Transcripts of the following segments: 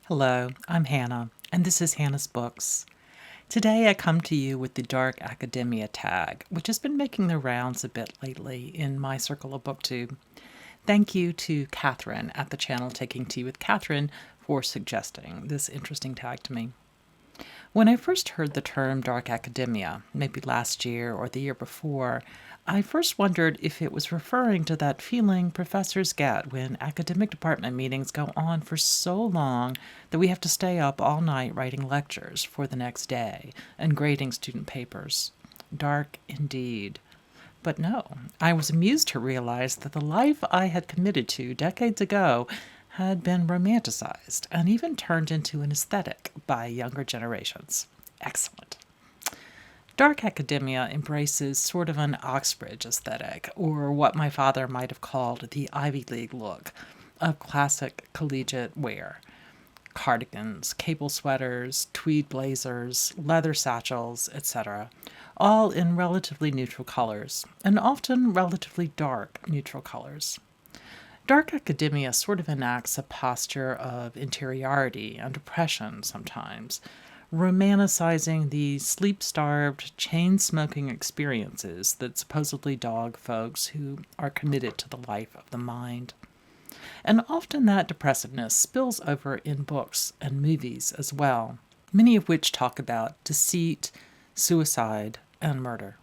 Hello, I'm Hannah, and this is Hannah's Books. Today I come to you with the Dark Academia tag, which has been making the rounds a bit lately in my circle of booktube. Thank you to Catherine at the channel Taking Tea with Catherine for suggesting this interesting tag to me. When I first heard the term Dark Academia, maybe last year or the year before, I first wondered if it was referring to that feeling professors get when academic department meetings go on for so long that we have to stay up all night writing lectures for the next day and grading student papers. Dark indeed. But no, I was amused to realize that the life I had committed to decades ago had been romanticized and even turned into an aesthetic by younger generations. Excellent. Dark academia embraces sort of an Oxbridge aesthetic, or what my father might have called the Ivy League look of classic collegiate wear. Cardigans, cable sweaters, tweed blazers, leather satchels, etc., all in relatively neutral colors, and often relatively dark neutral colors. Dark academia sort of enacts a posture of interiority and oppression sometimes, romanticizing the sleep-starved, chain-smoking experiences that supposedly dog folks who are committed to the life of the mind. And often that depressiveness spills over in books and movies as well, many of which talk about deceit, suicide, and murder.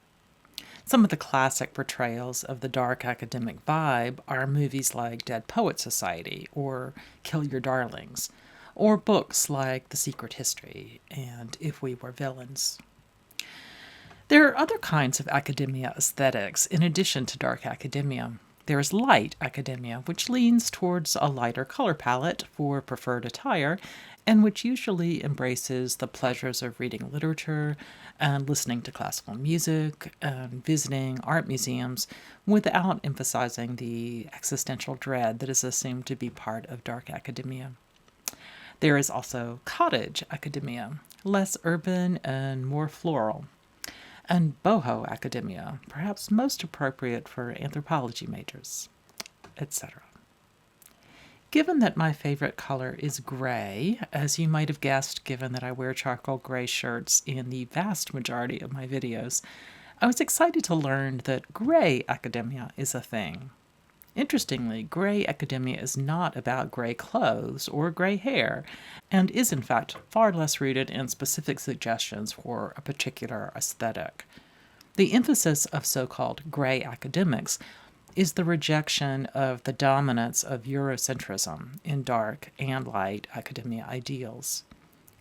Some of the classic portrayals of the dark academic vibe are movies like Dead Poets Society or Kill Your Darlings, or books like The Secret History and If We Were Villains. There are other kinds of academia aesthetics in addition to dark academia. There is light academia, which leans towards a lighter color palette for preferred attire, and which usually embraces the pleasures of reading literature and listening to classical music and visiting art museums without emphasizing the existential dread that is assumed to be part of dark academia. There is also cottage academia, less urban and more floral, and boho academia, perhaps most appropriate for anthropology majors, etc. Given that my favorite color is gray, as you might have guessed given that I wear charcoal gray shirts in the vast majority of my videos, I was excited to learn that gray academia is a thing. Interestingly, gray academia is not about gray clothes or gray hair, and is in fact far less rooted in specific suggestions for a particular aesthetic. The emphasis of so-called gray academics is the rejection of the dominance of Eurocentrism in dark and light academia ideals.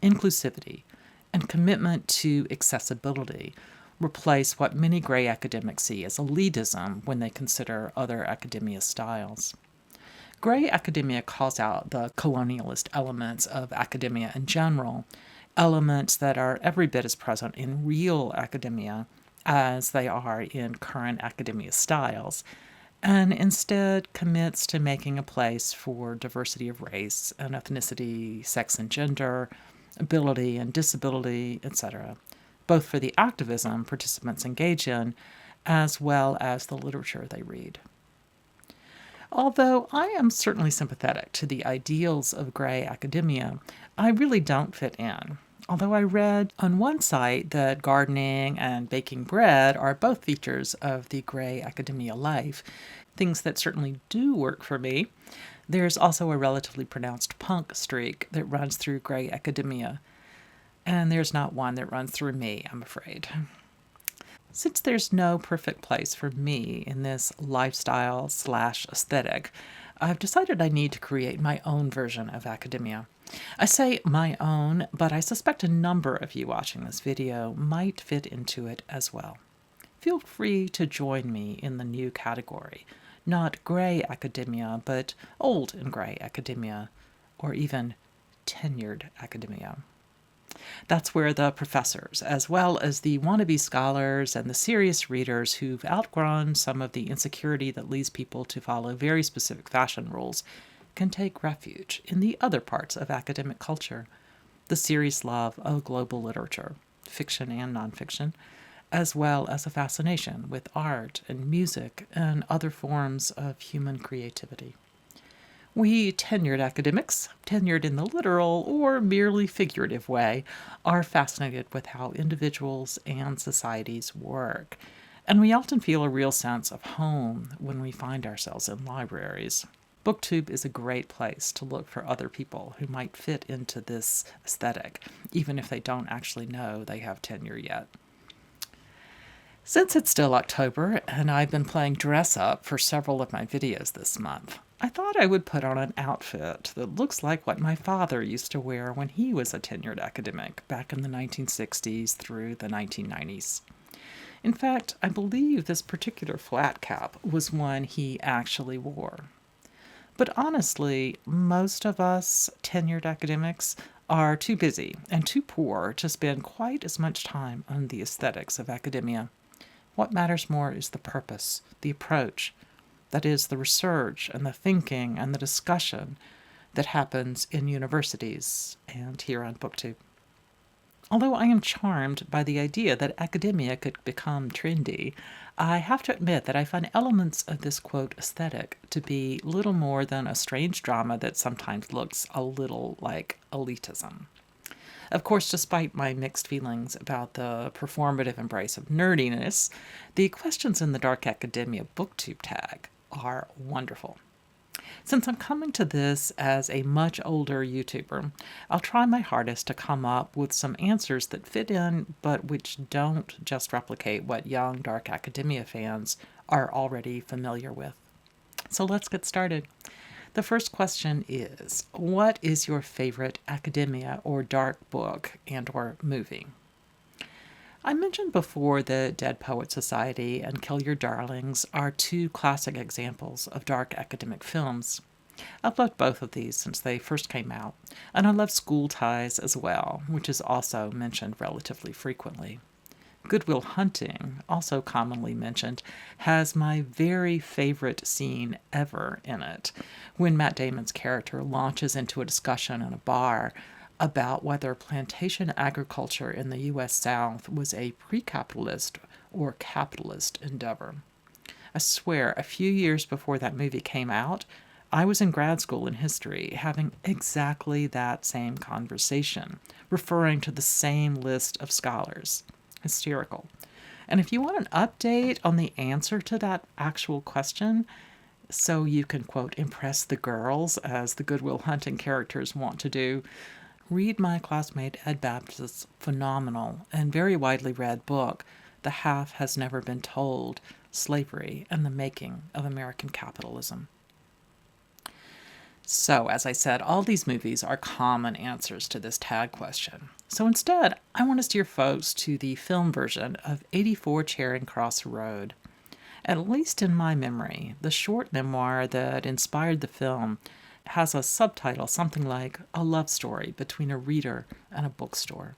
Inclusivity and commitment to accessibility replace what many gray academics see as elitism when they consider other academia styles. Gray academia calls out the colonialist elements of academia in general, elements that are every bit as present in real academia as they are in current academia styles, and instead commits to making a place for diversity of race and ethnicity, sex and gender, ability and disability, etc., both for the activism participants engage in, as well as the literature they read. Although I am certainly sympathetic to the ideals of gray academia, I really don't fit in. Although I read on one site that gardening and baking bread are both features of the gray academia life, things that certainly do work for me, there's also a relatively pronounced punk streak that runs through gray academia. And there's not one that runs through me, I'm afraid. Since there's no perfect place for me in this lifestyle/aesthetic, I've decided I need to create my own version of academia. I say my own, but I suspect a number of you watching this video might fit into it as well. Feel free to join me in the new category. Not gray academia, but old and gray academia, or even tenured academia. That's where the professors, as well as the wannabe scholars and the serious readers who've outgrown some of the insecurity that leads people to follow very specific fashion rules, can take refuge in the other parts of academic culture, the serious love of global literature, fiction and nonfiction, as well as a fascination with art and music and other forms of human creativity. We tenured academics, tenured in the literal or merely figurative way, are fascinated with how individuals and societies work, and we often feel a real sense of home when we find ourselves in libraries. Booktube is a great place to look for other people who might fit into this aesthetic, even if they don't actually know they have tenure yet. Since it's still October and I've been playing dress up for several of my videos this month, I thought I would put on an outfit that looks like what my father used to wear when he was a tenured academic back in the 1960s through the 1990s. In fact, I believe this particular flat cap was one he actually wore. But honestly, most of us tenured academics are too busy and too poor to spend quite as much time on the aesthetics of academia. What matters more is the purpose, the approach, that is, the research and the thinking and the discussion that happens in universities and here on BookTube. Although I am charmed by the idea that academia could become trendy, I have to admit that I find elements of this, quote, aesthetic to be little more than a strange drama that sometimes looks a little like elitism. Of course, despite my mixed feelings about the performative embrace of nerdiness, the questions in the Dark Academia BookTube tag are wonderful. Since I'm coming to this as a much older YouTuber, I'll try my hardest to come up with some answers that fit in, but which don't just replicate what young Dark Academia fans are already familiar with. So let's get started. The first question is, what is your favorite academia or dark book and or movie? I mentioned before that Dead Poets Society and Kill Your Darlings are two classic examples of dark academic films. I've loved both of these since they first came out, and I love School Ties as well, which is also mentioned relatively frequently. Good Will Hunting, also commonly mentioned, has my very favorite scene ever in it, when Matt Damon's character launches into a discussion in a bar about whether plantation agriculture in the U.S. South was a pre-capitalist or capitalist endeavor. I swear, a few years before that movie came out, I was in grad school in history having exactly that same conversation, referring to the same list of scholars. Hysterical. And if you want an update on the answer to that actual question, so you can, quote, impress the girls, as the Good Will Hunting characters want to do, read my classmate Ed Baptist's phenomenal and very widely read book, The Half Has Never Been Told, Slavery and the Making of American Capitalism. So, as I said, all these movies are common answers to this tag question. So instead, I want to steer folks to the film version of 84 Charing Cross Road. At least in my memory, the short memoir that inspired the film has a subtitle something like A Love Story Between a Reader and a Bookstore.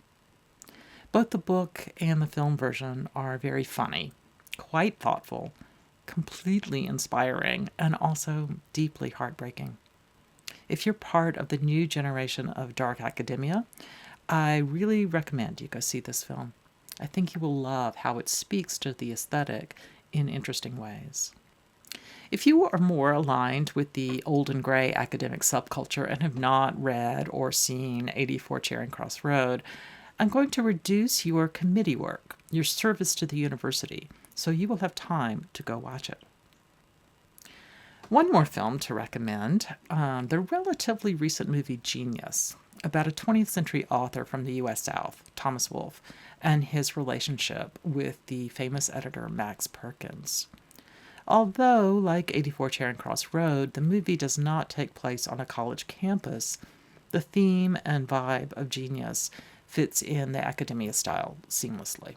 Both the book and the film version are very funny, quite thoughtful, completely inspiring, and also deeply heartbreaking. If you're part of the new generation of dark academia, I really recommend you go see this film. I think you will love how it speaks to the aesthetic in interesting ways. If you are more aligned with the old and gray academic subculture and have not read or seen 84 Charing Cross Road, I'm going to reduce your committee work, your service to the university, so you will have time to go watch it. One more film to recommend, the relatively recent movie Genius, about a 20th century author from the U.S. South, Thomas Wolfe, and his relationship with the famous editor Max Perkins. Although, like 84 Charing Cross Road, the movie does not take place on a college campus, the theme and vibe of Genius fits in the academia style seamlessly.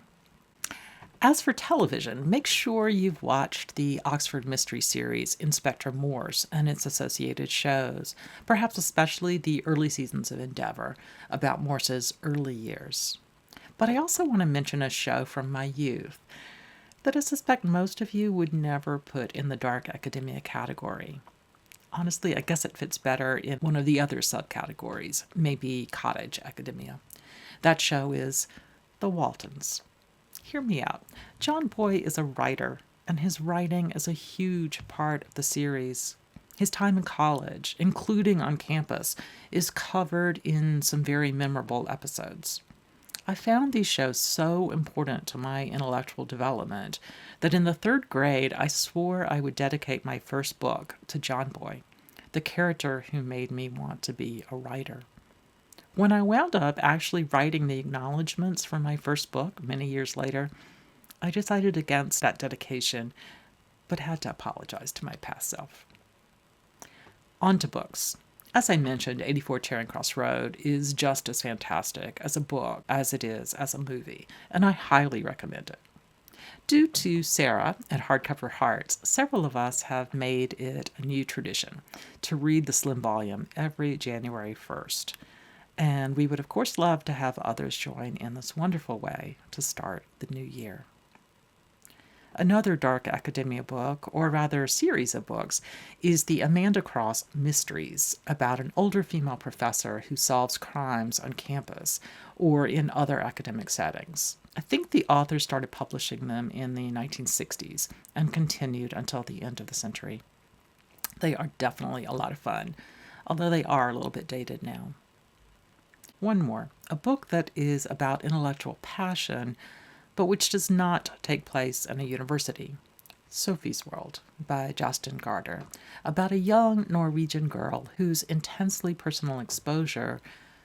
As for television, make sure you've watched the Oxford Mystery series Inspector Morse and its associated shows, perhaps especially the early seasons of Endeavour, about Morse's early years. But I also want to mention a show from my youth that I suspect most of you would never put in the dark academia category. Honestly, I guess it fits better in one of the other subcategories, maybe cottage academia. That show is The Waltons. Hear me out. John Boy is a writer, and his writing is a huge part of the series. His time in college, including on campus, is covered in some very memorable episodes. I found these shows so important to my intellectual development that in the third grade I swore I would dedicate my first book to John Boy, the character who made me want to be a writer. When I wound up actually writing the acknowledgments for my first book many years later, I decided against that dedication, but had to apologize to my past self. On to books. As I mentioned, 84 Charing Cross Road is just as fantastic as a book as it is as a movie, and I highly recommend it. Due to Sarah at Hardcover Hearts, several of us have made it a new tradition to read the slim volume every January 1st, and we would of course love to have others join in this wonderful way to start the new year. Another dark academia book, or rather series of books, is the Amanda Cross Mysteries, about an older female professor who solves crimes on campus or in other academic settings. I think the author started publishing them in the 1960s and continued until the end of the century. They are definitely a lot of fun, although they are a little bit dated now. One more, a book that is about intellectual passion, but which does not take place in a university. Sophie's World by Jostein Gaarder, about a young Norwegian girl whose intensely personal exposure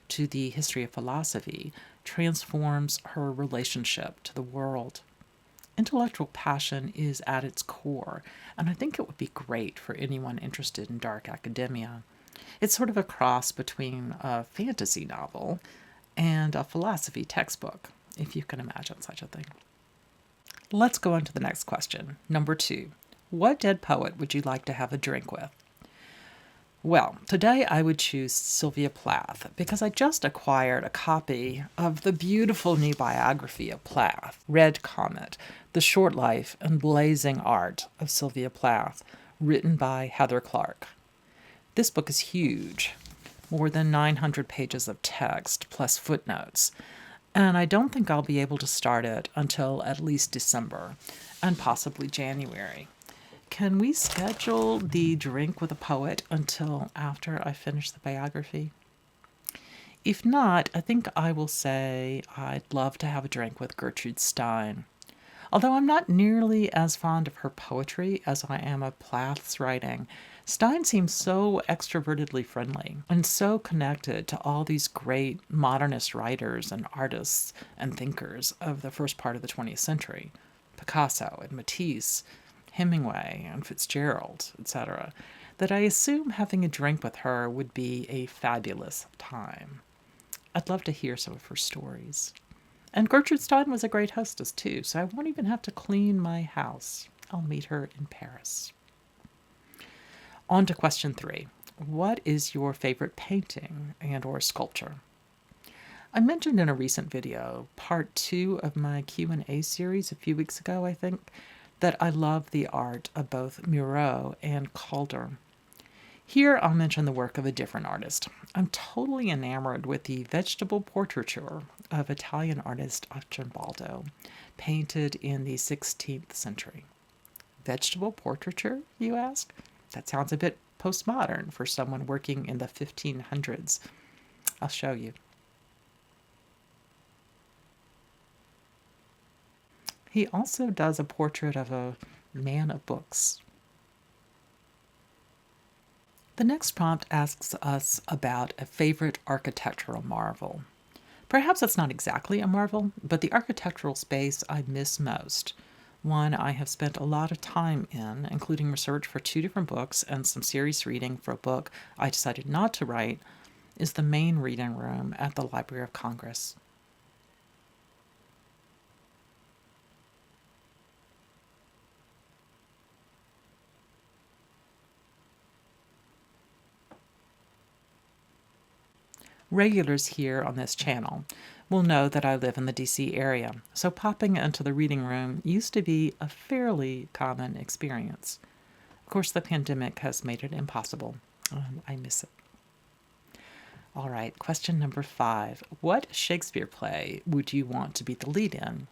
to the history of philosophy transforms her relationship to the world. Intellectual passion is at its core, and I think it would be great for anyone interested in dark academia. It's sort of a cross between a fantasy novel and a philosophy textbook, if you can imagine such a thing. Let's go on to the next question. Number 2. What dead poet would you like to have a drink with? Well, today I would choose Sylvia Plath because I just acquired a copy of the beautiful new biography of Plath, Red Comet, The Short Life and Blazing Art of Sylvia Plath, written by Heather Clark. This book is huge, more than 900 pages of text plus footnotes, and I don't think I'll be able to start it until at least December, and possibly January. Can we schedule the drink with a poet until after I finish the biography? If not, I think I will say I'd love to have a drink with Gertrude Stein. Although I'm not nearly as fond of her poetry as I am of Plath's writing, Stein seems so extrovertedly friendly and so connected to all these great modernist writers and artists and thinkers of the first part of the 20th century, Picasso and Matisse, Hemingway and Fitzgerald, etc., that I assume having a drink with her would be a fabulous time. I'd love to hear some of her stories. And Gertrude Stein was a great hostess, too, so I won't even have to clean my house. I'll meet her in Paris. On to question 3. What is your favorite painting and or sculpture? I mentioned in a recent video, part 2 of my Q&A series a few weeks ago, I think, that I love the art of both Miro and Calder. Here I'll mention the work of a different artist. I'm totally enamored with the vegetable portraiture of Italian artist Arcimboldo, painted in the 16th century. Vegetable portraiture, you ask? That sounds a bit postmodern for someone working in the 1500s. I'll show you. He also does a portrait of a man of books. The next prompt asks us about a favorite architectural marvel. Perhaps it's not exactly a marvel, but the architectural space I miss most, one I have spent a lot of time in, including research for 2 different books and some serious reading for a book I decided not to write, is the main reading room at the Library of Congress. Regulars here on this channel will know that I live in the DC area, so popping into the reading room used to be a fairly common experience. Of course, the pandemic has made it impossible. I miss it. All right, question number 5. What Shakespeare play would you want to be the lead in?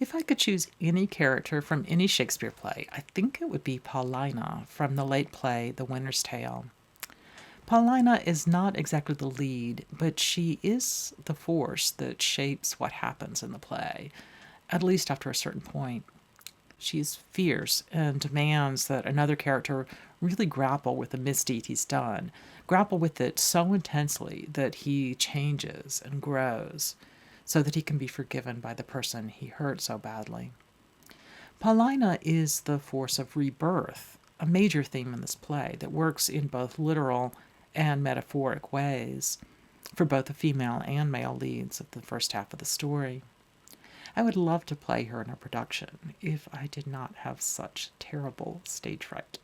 If I could choose any character from any Shakespeare play, I think it would be Paulina from the late play The Winter's Tale. Paulina is not exactly the lead, but she is the force that shapes what happens in the play, at least after a certain point. She is fierce and demands that another character really grapple with the misdeed he's done, grapple with it so intensely that he changes and grows, so that he can be forgiven by the person he hurt so badly. Paulina is the force of rebirth, a major theme in this play that works in both literal and metaphoric ways for both the female and male leads of the first half of the story. I would love to play her in a production if I did not have such terrible stage fright.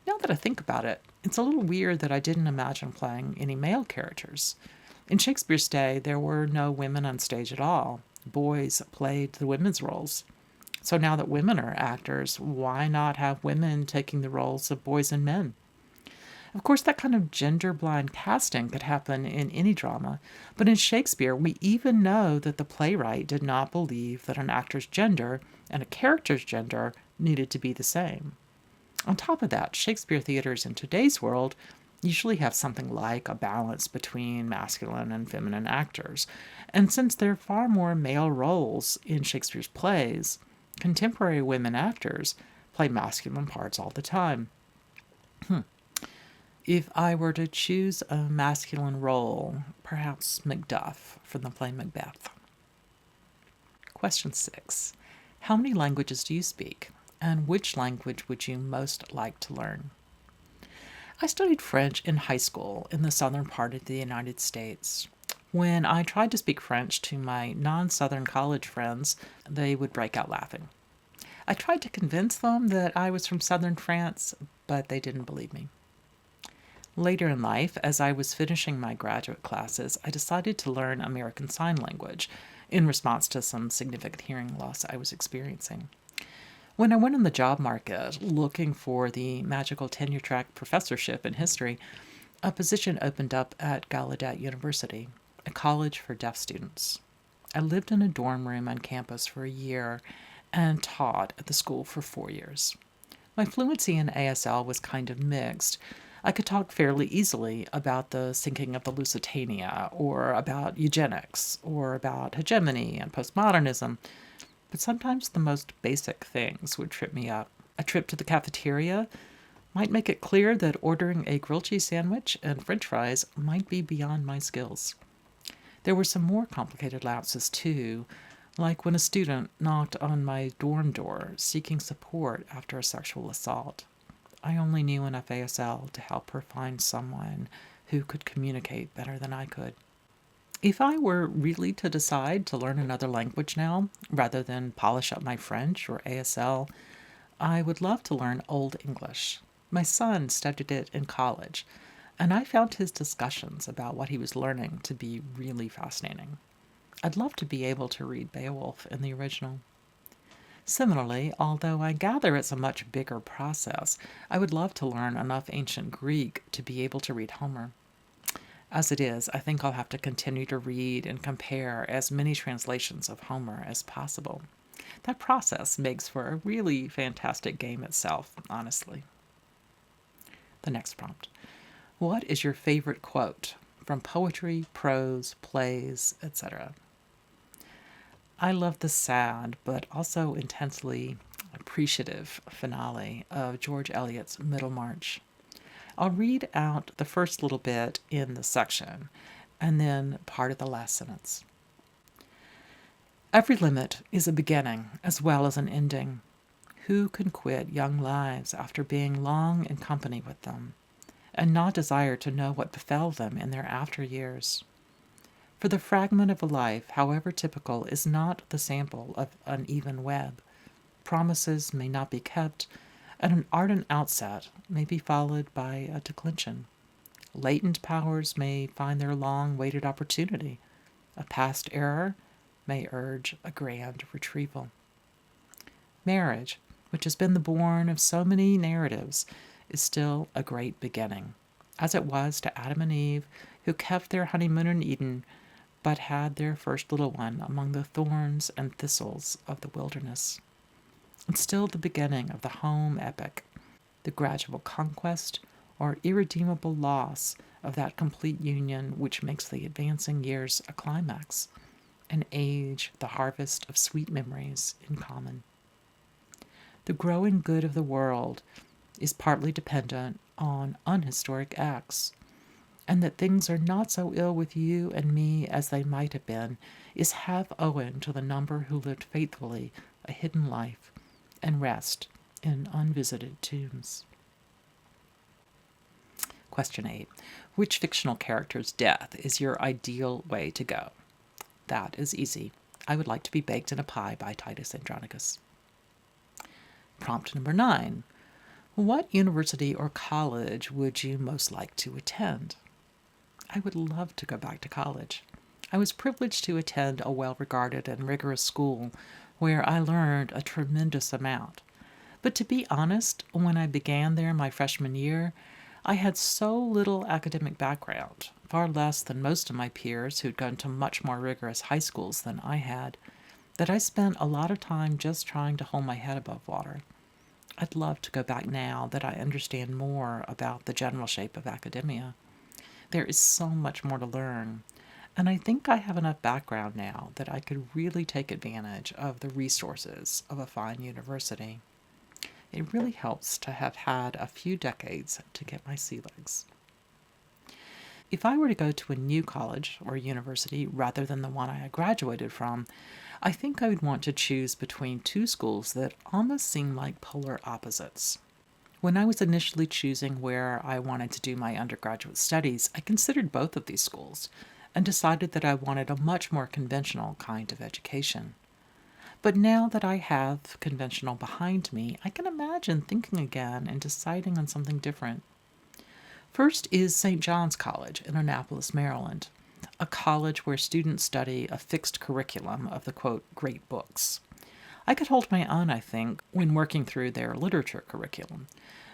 Now that I think about it, it's a little weird that I didn't imagine playing any male characters. In Shakespeare's day, there were no women on stage at all. Boys played the women's roles. So now that women are actors, why not have women taking the roles of boys and men? Of course, that kind of gender-blind casting could happen in any drama, but in Shakespeare, we even know that the playwright did not believe that an actor's gender and a character's gender needed to be the same. On top of that, Shakespeare theaters in today's world usually have something like a balance between masculine and feminine actors, and since there are far more male roles in Shakespeare's plays, contemporary women actors play masculine parts all the time. If I were to choose a masculine role, perhaps Macduff from the play Macbeth. Question 6. How many languages do you speak, and which language would you most like to learn? I studied French in high school in the southern part of the United States. When I tried to speak French to my non-Southern college friends, they would break out laughing. I tried to convince them that I was from southern France, but they didn't believe me. Later in life, as I was finishing my graduate classes, I decided to learn American Sign Language in response to some significant hearing loss I was experiencing. When I went on the job market looking for the magical tenure-track professorship in history, a position opened up at Gallaudet University, a college for deaf students. I lived in a dorm room on campus for a year and taught at the school for 4 years. My fluency in ASL was kind of mixed. I could talk fairly easily about the sinking of the Lusitania, or about eugenics, or about hegemony and postmodernism, but sometimes the most basic things would trip me up. A trip to the cafeteria might make it clear that ordering a grilled cheese sandwich and french fries might be beyond my skills. There were some more complicated lapses, too, like when a student knocked on my dorm door seeking support after a sexual assault. I only knew enough ASL to help her find someone who could communicate better than I could. If I were really to decide to learn another language now, rather than polish up my French or ASL, I would love to learn Old English. My son studied it in college, and I found his discussions about what he was learning to be really fascinating. I'd love to be able to read Beowulf in the original. Similarly, although I gather it's a much bigger process, I would love to learn enough ancient Greek to be able to read Homer. As it is, I think I'll have to continue to read and compare as many translations of Homer as possible. That process makes for a really fantastic game itself, honestly. The next prompt. What is your favorite quote from poetry, prose, plays, etc.? I love the sad, but also intensely appreciative finale of George Eliot's Middlemarch. I'll read out the first little bit in the section, and then part of the last sentence. Every limit is a beginning as well as an ending. Who can quit young lives after being long in company with them, and not desire to know what befell them in their after years? For the fragment of a life, however typical, is not the sample of an even web. Promises may not be kept, and an ardent outset may be followed by a declension. Latent powers may find their long-waited opportunity. A past error may urge a grand retrieval. Marriage, which has been the bourne of so many narratives, is still a great beginning, as it was to Adam and Eve, who kept their honeymoon in Eden, but had their first little one among the thorns and thistles of the wilderness. It's still the beginning of the home epic, the gradual conquest or irredeemable loss of that complete union which makes the advancing years a climax, and age the harvest of sweet memories in common. The growing good of the world is partly dependent on unhistoric acts, and that things are not so ill with you and me as they might have been is half owing to the number who lived faithfully a hidden life and rest in unvisited tombs. Question 8. Which fictional character's death is your ideal way to go? That is easy. I would like to be baked in a pie by Titus Andronicus. Prompt number 9. What university or college would you most like to attend? I would love to go back to college. I was privileged to attend a well-regarded and rigorous school where I learned a tremendous amount. But to be honest, when I began there my freshman year, I had so little academic background, far less than most of my peers who'd gone to much more rigorous high schools than I had, that I spent a lot of time just trying to hold my head above water. I'd love to go back now that I understand more about the general shape of academia. There is so much more to learn, and I think I have enough background now that I could really take advantage of the resources of a fine university. It really helps to have had a few decades to get my sea legs. If I were to go to a new college or university rather than the one I graduated from, I think I would want to choose between two schools that almost seem like polar opposites. When I was initially choosing where I wanted to do my undergraduate studies, I considered both of these schools and decided that I wanted a much more conventional kind of education. But now that I have conventional behind me, I can imagine thinking again and deciding on something different. First is St. John's College in Annapolis, Maryland, a college where students study a fixed curriculum of the, quote, great books. I could hold my own, I think, when working through their literature curriculum,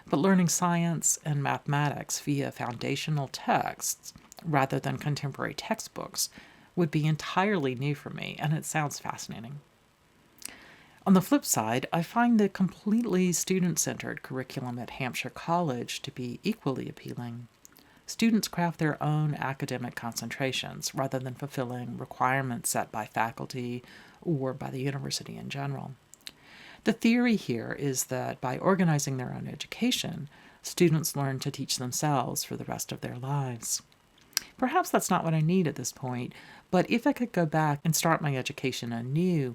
but learning science and mathematics via foundational texts rather than contemporary textbooks would be entirely new for me, and it sounds fascinating. On the flip side, I find the completely student-centered curriculum at Hampshire College to be equally appealing. Students craft their own academic concentrations rather than fulfilling requirements set by faculty or by the university in general. The theory here is that by organizing their own education, students learn to teach themselves for the rest of their lives. Perhaps that's not what I need at this point, but if I could go back and start my education anew,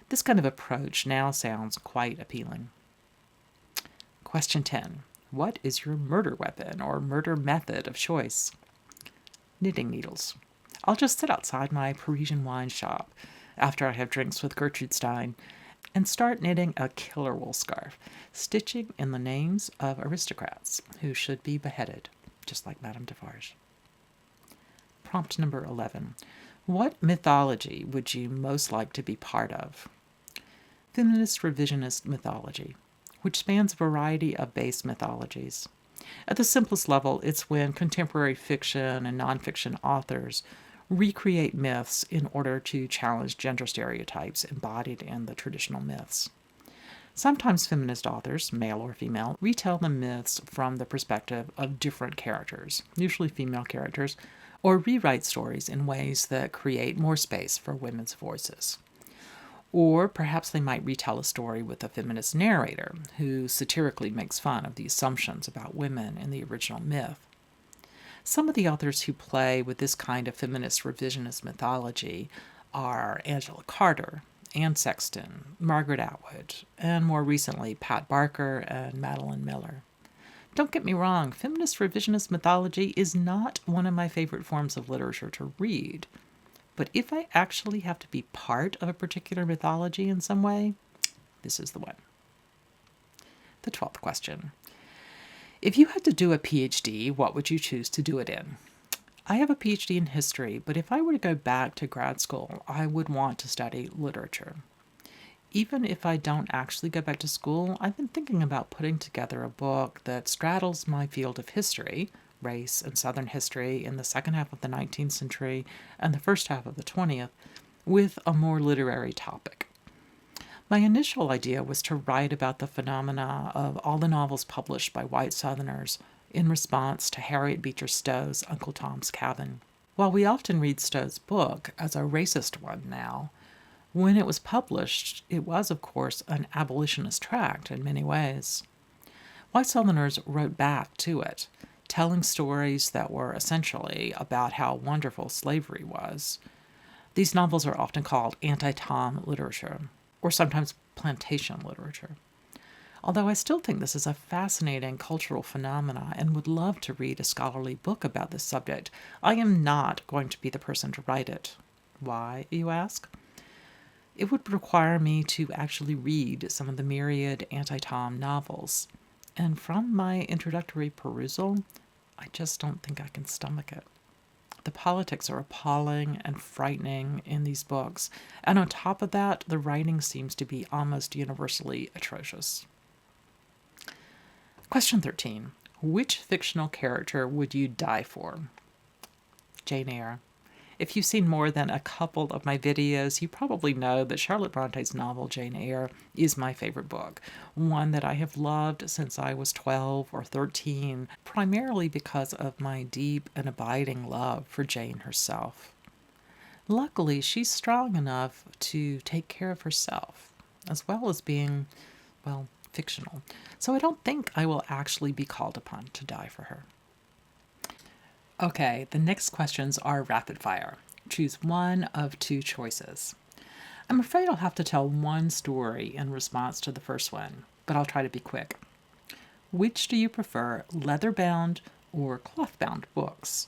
this kind of approach now sounds quite appealing. Question 10. What is your murder weapon or murder method of choice? Knitting needles. I'll just sit outside my Parisian wine shop after I have drinks with Gertrude Stein and start knitting a killer wool scarf, stitching in the names of aristocrats who should be beheaded, just like Madame Defarge. Prompt number 11. What mythology would you most like to be part of? Feminist revisionist mythology, which spans a variety of base mythologies. At the simplest level, it's when contemporary fiction and nonfiction authors recreate myths in order to challenge gender stereotypes embodied in the traditional myths. Sometimes feminist authors, male or female, retell the myths from the perspective of different characters, usually female characters, or rewrite stories in ways that create more space for women's voices. Or perhaps they might retell a story with a feminist narrator who satirically makes fun of the assumptions about women in the original myth. Some of the authors who play with this kind of feminist revisionist mythology are Angela Carter, Anne Sexton, Margaret Atwood, and more recently Pat Barker and Madeline Miller. Don't get me wrong, feminist revisionist mythology is not one of my favorite forms of literature to read. But if I actually have to be part of a particular mythology in some way, this is the one. The 12th question. If you had to do a PhD, what would you choose to do it in? I have a PhD in history, but if I were to go back to grad school, I would want to study literature. Even if I don't actually go back to school, I've been thinking about putting together a book that straddles my field of history, race, and Southern history in the second half of the 19th century and the first half of the 20th with a more literary topic. My initial idea was to write about the phenomena of all the novels published by white Southerners in response to Harriet Beecher Stowe's Uncle Tom's Cabin. While we often read Stowe's book as a racist one now, when it was published, it was, of course, an abolitionist tract in many ways. White Southerners wrote back to it, telling stories that were essentially about how wonderful slavery was. These novels are often called anti-Tom literature, or sometimes plantation literature. Although I still think this is a fascinating cultural phenomena and would love to read a scholarly book about this subject, I am not going to be the person to write it. Why, you ask? It would require me to actually read some of the myriad anti-Tom novels, and from my introductory perusal, I just don't think I can stomach it. The politics are appalling and frightening in these books, and on top of that, the writing seems to be almost universally atrocious. Question 13. Which fictional character would you die for? Jane Eyre. If you've seen more than a couple of my videos, you probably know that Charlotte Bronte's novel Jane Eyre is my favorite book, one that I have loved since I was 12 or 13, primarily because of my deep and abiding love for Jane herself. Luckily, she's strong enough to take care of herself, as well as being, well, fictional, so I don't think I will actually be called upon to die for her. Okay, the next questions are rapid fire. Choose one of two choices. I'm afraid I'll have to tell one story in response to the first one, but I'll try to be quick. Which do you prefer, leather-bound or cloth-bound books?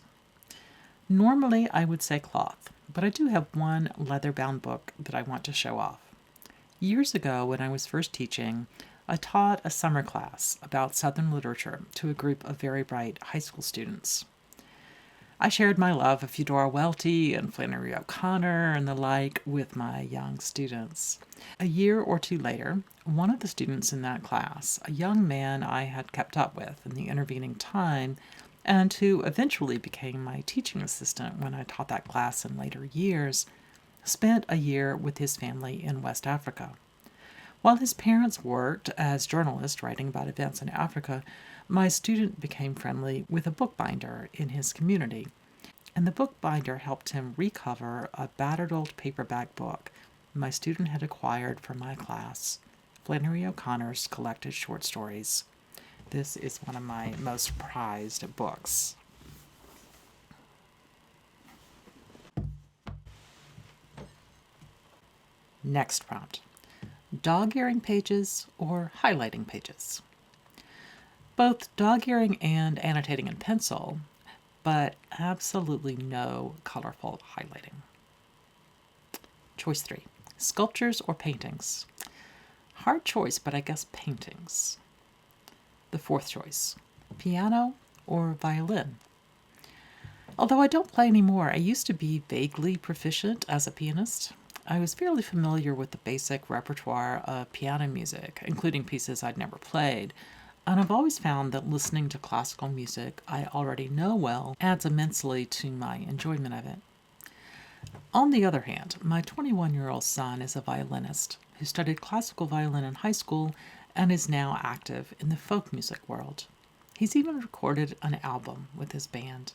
Normally I would say cloth, but I do have one leather-bound book that I want to show off. Years ago, when I was first teaching, I taught a summer class about Southern literature to a group of very bright high school students. I shared my love of Eudora Welty and Flannery O'Connor and the like with my young students. A year or two later, one of the students in that class, a young man I had kept up with in the intervening time, and who eventually became my teaching assistant when I taught that class in later years, spent a year with his family in West Africa. While his parents worked as journalists writing about events in Africa, my student became friendly with a bookbinder in his community, and the bookbinder helped him recover a battered old paperback book my student had acquired for my class, Flannery O'Connor's collected short stories. This is one of my most prized books. Next prompt. Dog-earing pages or highlighting pages? Both dog-earing and annotating in pencil, but absolutely no colorful highlighting. Choice 3. Sculptures or paintings? Hard choice, but I guess paintings. The fourth choice. Piano or violin? Although I don't play anymore, I used to be vaguely proficient as a pianist. I was fairly familiar with the basic repertoire of piano music, including pieces I'd never played, and I've always found that listening to classical music I already know well adds immensely to my enjoyment of it. On the other hand, my 21-year-old son is a violinist who studied classical violin in high school and is now active in the folk music world. He's even recorded an album with his band.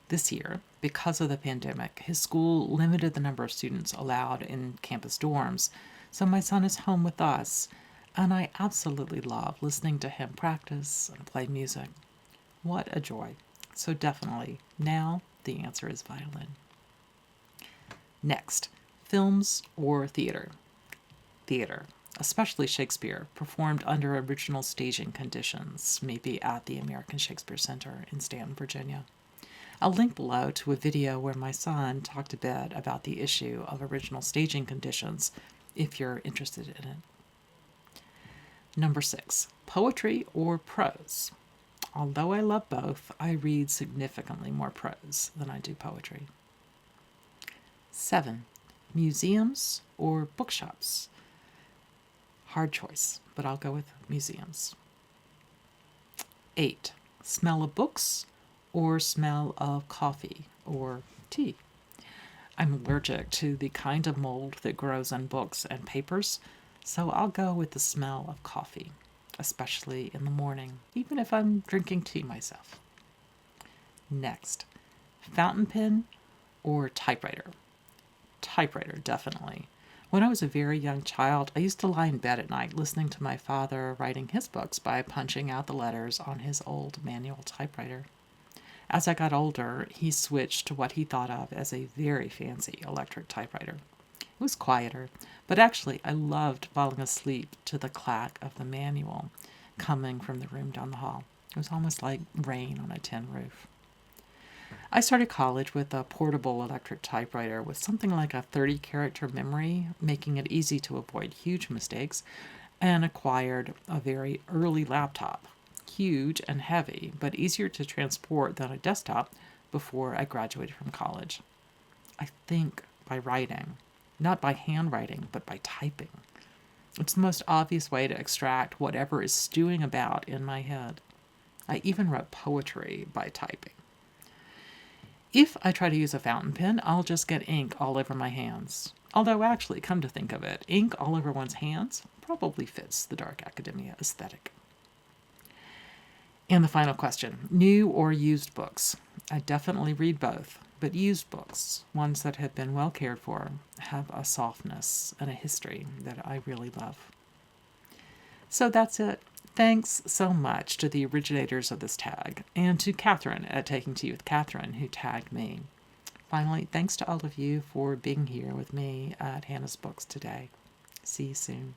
This year, because of the pandemic, his school limited the number of students allowed in campus dorms, so my son is home with us, and I absolutely love listening to him practice and play music. What a joy. So definitely, now the answer is violin. Next, films or theater? Theater, especially Shakespeare, performed under original staging conditions, maybe at the American Shakespeare Center in Stanton, Virginia. I'll link below to a video where my son talked a bit about the issue of original staging conditions, if you're interested in it. Number 6, poetry or prose? Although I love both, I read significantly more prose than I do poetry. 7, museums or bookshops? Hard choice, but I'll go with museums. 8, smell of books or smell of coffee or tea. I'm allergic to the kind of mold that grows on books and papers, so I'll go with the smell of coffee, especially in the morning, even if I'm drinking tea myself. Next, fountain pen or typewriter? Typewriter, definitely. When I was a very young child, I used to lie in bed at night listening to my father writing his books by punching out the letters on his old manual typewriter. As I got older, he switched to what he thought of as a very fancy electric typewriter. It was quieter, but actually I loved falling asleep to the clack of the manual coming from the room down the hall. It was almost like rain on a tin roof. I started college with a portable electric typewriter with something like a 30-character memory, making it easy to avoid huge mistakes, and acquired a very early laptop, huge and heavy, but easier to transport than a desktop before I graduated from college. I think by writing, not by handwriting, but by typing. It's the most obvious way to extract whatever is stewing about in my head. I even wrote poetry by typing. If I try to use a fountain pen, I'll just get ink all over my hands. Although actually, come to think of it, ink all over one's hands probably fits the dark academia aesthetic. And the final question, new or used books? I definitely read both, but used books, ones that have been well cared for, have a softness and a history that I really love. So that's it. Thanks so much to the originators of this tag, and to Catherine at Taking Tea with Catherine, who tagged me. Finally, thanks to all of you for being here with me at Hannah's Books today. See you soon.